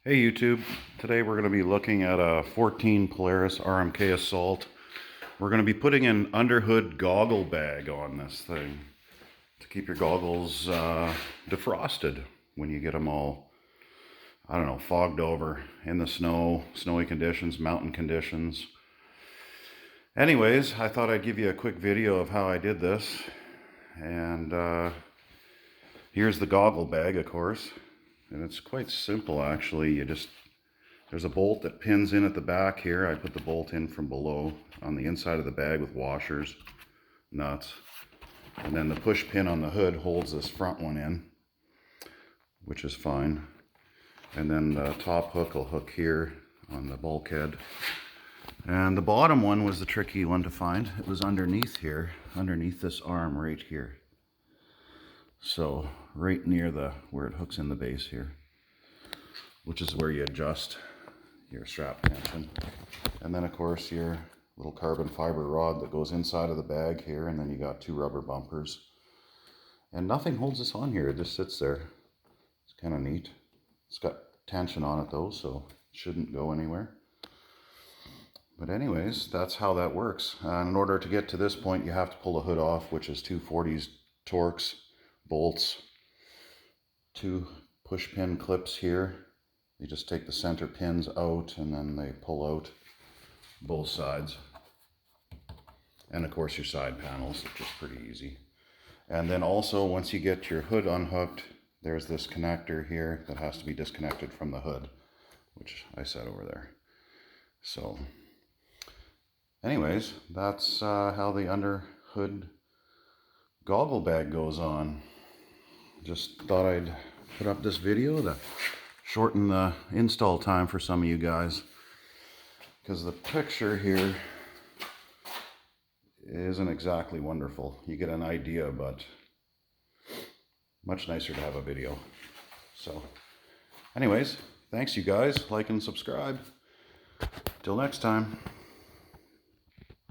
Hey YouTube, today we're going to be looking at a 14 Polaris RMK Assault. We're going to be putting an Underhood goggle bag on this thing to keep your goggles defrosted when you get them all, I don't know, fogged over in the snow, snowy conditions, mountain conditions. Anyways, I thought I'd give you a quick video of how I did this. And here's the goggle bag, of course. And it's quite simple actually. There's a bolt that pins in at the back here. I put the bolt in from below on the inside of the bag with washers, nuts. And then the push pin on the hood holds this front one in, which is fine. And then the top hook will hook here on the bulkhead. And the bottom one was the tricky one to find. It was underneath here, underneath this arm right here. So right near where it hooks in the base here, which is where you adjust your strap tension. And then of course your little carbon fiber rod that goes inside of the bag here, and then you got two rubber bumpers. And nothing holds this on here, it just sits there. It's kind of neat. It's got tension on it though, so it shouldn't go anywhere. But anyways, that's how that works. And in order to get to this point, you have to pull the hood off, which is 240s Torx bolts, two push pin clips here. You just take the center pins out and then they pull out both sides. And of course your side panels, which is pretty easy. And then also once you get your hood unhooked, there's this connector here that has to be disconnected from the hood, which I set over there. So anyways, that's how the Underhood goggle bag goes on. Just thought I'd put up this video to shorten the install time for some of you guys, because the picture here isn't exactly wonderful. You get an idea, but much nicer to have a video. So anyways, thanks you guys. Like and subscribe. Till next time.